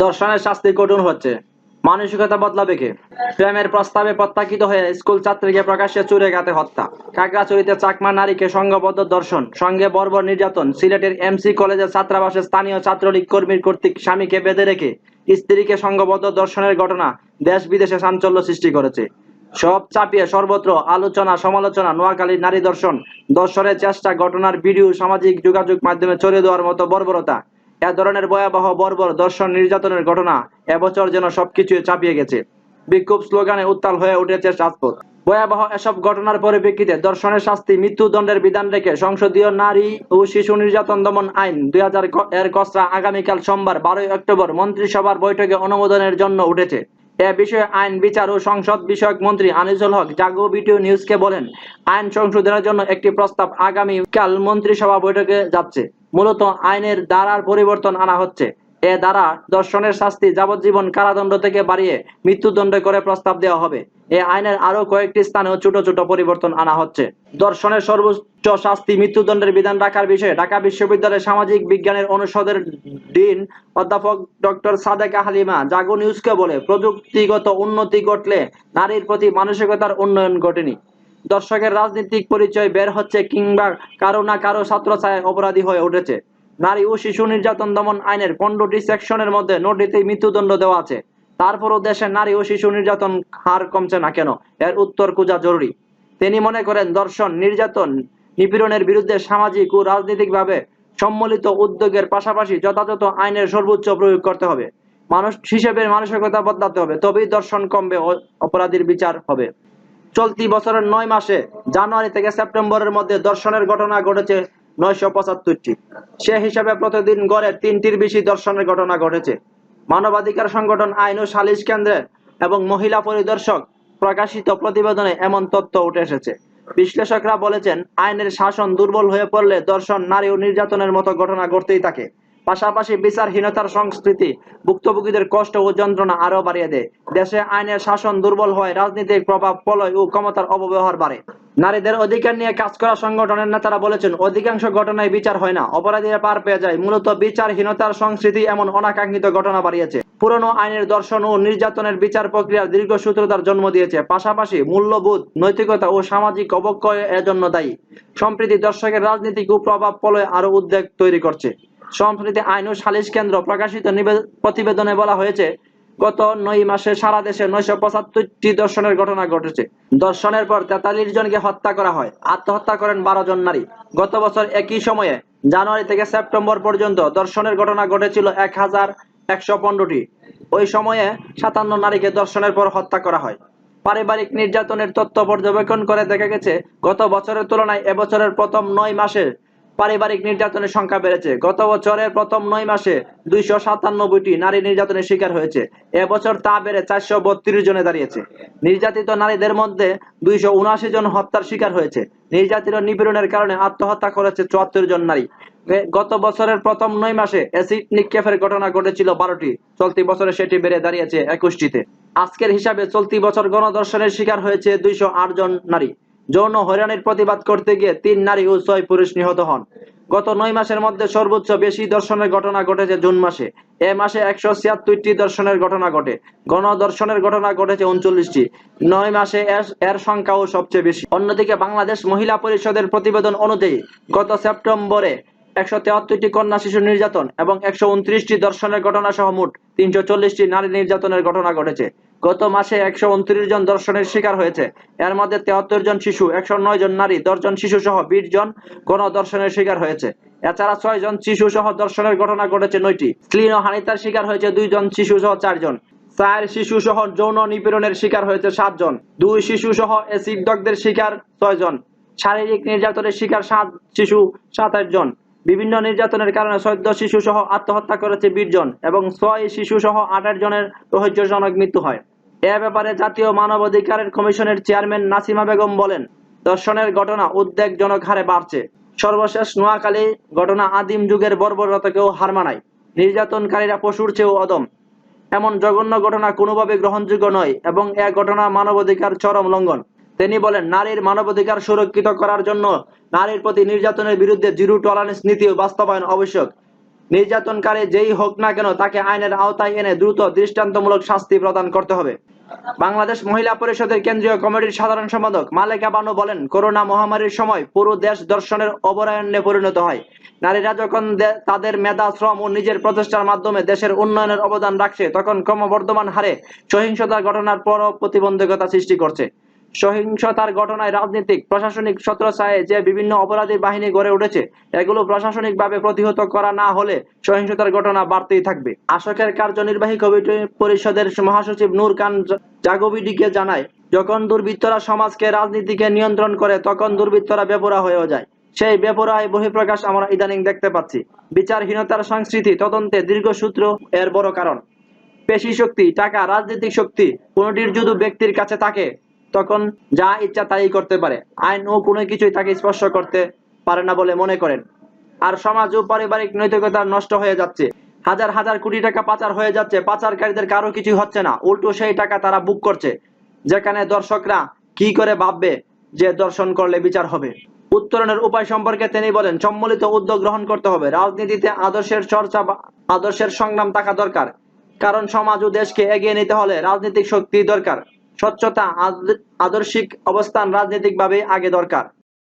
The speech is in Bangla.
ধর্ষণের শাস্তি কঠোর হচ্ছে, মানসিকতা বদলাবে কে? প্রেমের প্রস্তাবে প্রত্যাখ্যাত হয়ে স্কুল ছাত্রীকে প্রকাশ্যে চুরেঘাতে হত্যা, খাগড়াছড়িতে চাকমা নারীকে সংঘবদ্ধ ধর্ষণ, সঙ্গে বর্বর নির্যাতন, সিলেটের এমসি কলেজের ছাত্রাবাসে স্থানীয় ছাত্রলীগ কর্মীর কর্তৃক স্বামীকে বেঁধে রেখে স্ত্রীকে সংঘবদ্ধ ধর্ষণের ঘটনা দেশ বিদেশে চাঞ্চল্য সৃষ্টি করেছে। সব চাপিয়ে সর্বত্র আলোচনা সমালোচনা নোয়াখালীর নারী ধর্ষণের চেষ্টা, ঘটনার ভিডিও সামাজিক যোগাযোগ মাধ্যমে ছড়িয়ে দেওয়ার মতো বর্বরতা। এ ধরনের ভয়াবহ বর্বর ধর্ষণ নির্যাতনের ঘটনা এবছর যেন সবকিছু চাপিয়ে গেছে। বিক্ষোভ স্লোগানে উত্তাল হয়ে উঠেছে রাজপথ। ভয়াবহ এসব ঘটনার পরিপ্রেক্ষিতে ধর্ষণের শাস্তি মৃত্যুদণ্ডের বিধান রেখে সংসদীয় নারী ও শিশু নির্যাতন দমন আইন ২০০০ এর খসড়া আগামীকাল সোমবার ১২ অক্টোবর মন্ত্রিসভার বৈঠকে অনুমোদনের জন্য উঠেছে। এ বিষয়ে আইন বিচার ও সংসদ বিষয়ক মন্ত্রী আনিসুল হক জাগো বিটিও নিউজকে বলেন, আইন সংশোধনের জন্য একটি প্রস্তাব আগামীকাল মন্ত্রিসভা বৈঠকে যাচ্ছে। মূলত আইনের ধারার পরিবর্তন আনা হচ্ছে। এ দ্বারা ধর্ষণের শাস্তি যাবজ্জীবন কারাদণ্ড থেকে বাড়িয়ে মৃত্যুদণ্ড করে প্রস্তাব দেওয়া হবে। এ আইনের আরো কয়েকটি স্থানেও ছোট ছোট পরিবর্তন আনা হচ্ছে। ধর্ষণের সর্বোচ্চ শাস্তি মৃত্যুদণ্ডের বিধান রাখার বিষয়ে ঢাকা বিশ্ববিদ্যালয়ের সামাজিক বিজ্ঞানের অনুষদের ডিন অধ্যাপক ডক্টর সাদেকা হালিমা জাগো নিউজকে বলে, প্রযুক্তিগত উন্নতি ঘটলে নারীর প্রতি মানসিকতার উন্নয়ন ঘটেনি। দর্শকের রাজনৈতিক পরিচয় বের হচ্ছে কিংবা কারো না কারো ছত্রছায়ায় অপরাধী হয়ে উঠেছে। নারী ও শিশু নির্যাতন দমন আইনের ১৫টি সেকশনের মধ্যে ৯টিতেই মৃত্যুদণ্ড দেওয়া আছে। তারপরও দেশে নারী ও শিশু নির্যাতন হার কমছে না কেন, এর উত্তর খোঁজা জরুরি। তিনি মনে করেন, ধর্ষণ, নির্যাতন, নিপীড়নের বিরুদ্ধে সামাজিক ও রাজনৈতিকভাবে সম্মিলিত উদ্যোগের পাশাপাশি যথাযথ আইনের সর্বোচ্চ প্রয়োগ করতে হবে। মানুষ হিসেবে মানসিকতা বদলাতে হবে, তবেই ধর্ষণ কমবে, অপরাধীর বিচার হবে। চলতি বছরের ৯ মাসে জানুয়ারি থেকে সেপ্টেম্বরের মধ্যে ধর্ষণের ঘটনা ঘটেছে ৯৭৫টি। সে হিসাবে প্রতিদিন গড়ে ৩টির বেশি ধর্ষণের ঘটনা ঘটেছে। মানবাধিকার সংগঠন আইন ও সালিশ কেন্দ্রের এবং মহিলা পরিদর্শক প্রকাশিত প্রতিবেদনে এমন তথ্য উঠে এসেছে। বিশ্লেষকরা বলেছেন, আইনের শাসন দুর্বল হয়ে পড়লে ধর্ষণ, নারী ও নির্যাতনের মতো ঘটনা ঘটতেই থাকে। পাশাপাশি বিচারহীনতার সংস্কৃতি ভুক্তভোগীদের কষ্ট ও যন্ত্রণা আরো বাড়িয়ে দেয়। দেশে আইনের শাসন দুর্বল হয়, রাজনীতির প্রভাব, প্রলয় ও ক্ষমতার অপব্যবহার বাড়ে। নারীদের অধিকার নিয়ে কাজ করা সংগঠনের নেতারা বলেছেন, অধিকাংশ ঘটনায় বিচার হয় না, অপরাধীরা পার পেয়ে যায়। মূলত বিচারহীনতার সংস্কৃতি এমন অনাকাঙ্ক্ষিত ঘটনা বাড়িয়েছে। পুরনো আইনের ধর্ষণ ও নির্যাতনের বিচার প্রক্রিয়ার দীর্ঘসূত্রতার জন্ম দিয়েছে। পাশাপাশি মূল্যবোধ, নৈতিকতা ও সামাজিক অবক্ষয় এর জন্য দায়ী। সম্প্রতি দর্শকের রাজনীতিক ও প্রভাব প্রলয় আরো উদ্বেগ তৈরি করছে। সম্প্রতি আইন ও সালিশ কেন্দ্র প্রকাশিত প্রতিবেদনে বলা হয়েছে, গত ৯ মাসে সারা দেশে ৯৭৫টি ধর্ষণের ঘটনা ঘটেছে। ধর্ষণের পর ৪৩ জনকে হত্যা করা হয়। আত্মহত্যা করেন ১২ জন নারী। গত বছর একই সময়ে জানুয়ারি থেকে সেপ্টেম্বর পর্যন্ত ধর্ষণের ঘটনা ঘটেছিল ১,১১৫টি। ওই সময়ে ৫৭ নারীকে ধর্ষণের পর হত্যা করা হয়। পারিবারিক নির্যাতনের তথ্য পর্যবেক্ষণ করে দেখা গেছে, গত বছরের তুলনায় এবছরের প্রথম ৯ মাসে পারিবারিক নির্যাতনের সংখ্যা বেড়েছে। গত বছরের প্রথম ৯ মাসে ২৯৭টি নারী নির্যাতনের শিকার হয়েছে। এবছর তা বেড়ে ৪৩২ জনে দাঁড়িয়েছে। নির্যাতিত নারীদের মধ্যে ২৭৯ জন হত্যার শিকার হয়েছে। নির্যাতিত নিপীড়নের কারণে আত্মহত্যা করেছে ৭৪ জন নারী। গত বছরের প্রথম ৯ মাসে অ্যাসিড নিক্ষেপের ঘটনা ঘটেছিল ১২টি। চলতি বছরে সেটি বেড়ে দাঁড়িয়েছে ২১টিতে। আজকের হিসাবে চলতি বছর গণধর্ষণের শিকার হয়েছে ২০৮ জন নারী। যৌন হয়রানির প্রতিবাদ করতে গিয়ে ৩ নারী ও ৬ পুরুষ নিহত হন। গত ৯ মাসের মধ্যে সর্বোচ্চ বেশি ধর্ষণের ঘটনা ঘটেছে জুন মাসে। এ মাসে ১৭৬টি ধর্ষণের ঘটনা ঘটে। গণধর্ষণের ঘটনা ঘটেছে ৩৯টি। ৯ মাসে এর সংখ্যাও সবচেয়ে বেশি। অন্যদিকে বাংলাদেশ মহিলা পরিষদের প্রতিবেদন অনুযায়ী গত সেপ্টেম্বরে ১৭৩টি কন্যা শিশু নির্যাতন এবং ১২৯টি ধর্ষণের ঘটনা সহ মোট ৩৪০টি নারী নির্যাতনের ঘটনা ঘটেছে। গত মাসে ১২৯ জন ধর্ষণের শিকার হয়েছে। এর মধ্যে ৭৩ জন শিশু, ১০৯ জন নারী, ১০ জন শিশু সহ ২০ জন গণধর্ষণের শিকার হয়েছে। এছাড়া ৬ জন শিশু সহ ধর্ষণের ঘটনা ঘটেছে ৯টি। শ্লীলতাহানির শিকার হয়েছে ২ জন শিশু সহ ৪ জন। ৪ শিশু সহ যৌন নিপীড়নের শিকার হয়েছে ৭ জন। ২ শিশু সহ অ্যাসিড দগ্ধের শিকার ৬ জন। শারীরিক নির্যাতনের শিকার ৭ শিশু ২৭ জন। বিভিন্ন নির্যাতনের কারণে ১৪ শিশু সহ আত্মহত্যা করেছে ২০ জন এবং ৬ শিশু সহ ২৮ জনের রহস্যজনক মৃত্যু হয়। এ ব্যাপারে জাতীয় মানবাধিকার কমিশনের চেয়ারম্যান নাসিমা বেগম বলেন, ধর্ষণের ঘটনা উদ্বেগজনক হারে বাড়ছে। সর্বশেষ নোয়াখালী ঘটনা আদিম যুগের বর্বরতাকেও হার মানায়। নির্যাতনকারীরা পশুর চেয়েও অদম। এমন জঘন্য ঘটনা কোনোভাবেই গ্রহণযোগ্য নয় এবং এ ঘটনা মানবাধিকার চরম লঙ্ঘন। তিনি বলেন, নারীর মানবাধিকার সুরক্ষিত করার জন্য নারীর প্রতি নির্যাতনের বিরুদ্ধে জিরো টলারেন্স নীতি বাস্তবায়ন আবশ্যক। নির্যাতনকারী যেই হোক না কেন তাকে আইনের আওতায় এনে দ্রুত দৃষ্টান্তমূলক শাস্তি প্রদান করতে হবে। বাংলাদেশ মহিলা পরিষদের কেন্দ্রীয় কমিটির সাধারণ সম্পাদক মালেকা বানু বলেন, করোনা মহামারীর সময় পুরো দেশ দর্শনের অভয়ারণ্যে পরিণত হয়। নারীরা যখন তাদের মেধা, শ্রম ও নিজের প্রচেষ্টার মাধ্যমে দেশের উন্নয়নের অবদান রাখছে, তখন ক্রমবর্ধমান হারে সহিংসতার ঘটনার পরও প্রতিবন্ধকতা সৃষ্টি করছে। সহিংসতার ঘটনায় রাজনৈতিক প্রশাসনিক ছত্রছায়ায় যে বিভিন্ন অপরাধী বাহিনী গড়ে উঠেছে, এগুলো প্রশাসনিকভাবে প্রতিহত করা না হলে সহিংসতার ঘটনা বাড়তেই থাকবে। আশকের কার্যনির্বাহী কমিটি পরিষদের মহাসচিব নূর খান জাগোবিডিকে জানায়, যখন দুর্বৃত্তরা সমাজকে, রাজনীতিকে নিয়ন্ত্রণ করে, তখন দুর্বৃত্তরা বেপরোয়া হয়েও যায়। সেই বেপরোয়ায় বহিঃপ্রকাশ আমরা ইদানিং দেখতে পাচ্ছি। বিচারহীনতার সংস্কৃতি, তদন্তে দীর্ঘসূত্র এর বড় কারণ। পেশি শক্তি, টাকা, রাজনৈতিক শক্তি কোনটির যদি ব্যক্তির কাছে থাকে, তখন যা ইচ্ছা তাই করতে পারে। আইন ও কোনো কিছুই তাকে স্পর্শ করতে পারে না বলে মনে করেন। আর সমাজ ও পারিবারিক নৈতিকতা নষ্ট হয়ে যাচ্ছে। হাজার হাজার কোটি টাকা পাচার হয়ে যাচ্ছে। পাচারকারীদের কারো কিছু হচ্ছে না, উল্টো সেই টাকা তারা বুক করছে। যেখানে দর্শকরা কি করে ভাববে যে দর্শন করলে বিচার হবে। উত্তরণের উপায় সম্পর্কে তিনি বলেন, সম্মিলিত উদ্যোগ গ্রহণ করতে হবে। রাজনীতিতে আদর্শের চর্চা বা আদর্শের সংগ্রাম থাকা দরকার, কারণ সমাজ ও দেশকে এগিয়ে নিতে হলে রাজনৈতিক শক্তি দরকার। স্বচ্ছতা, আদর্শিক অবস্থান রাজনৈতিকভাবে আগে দরকার।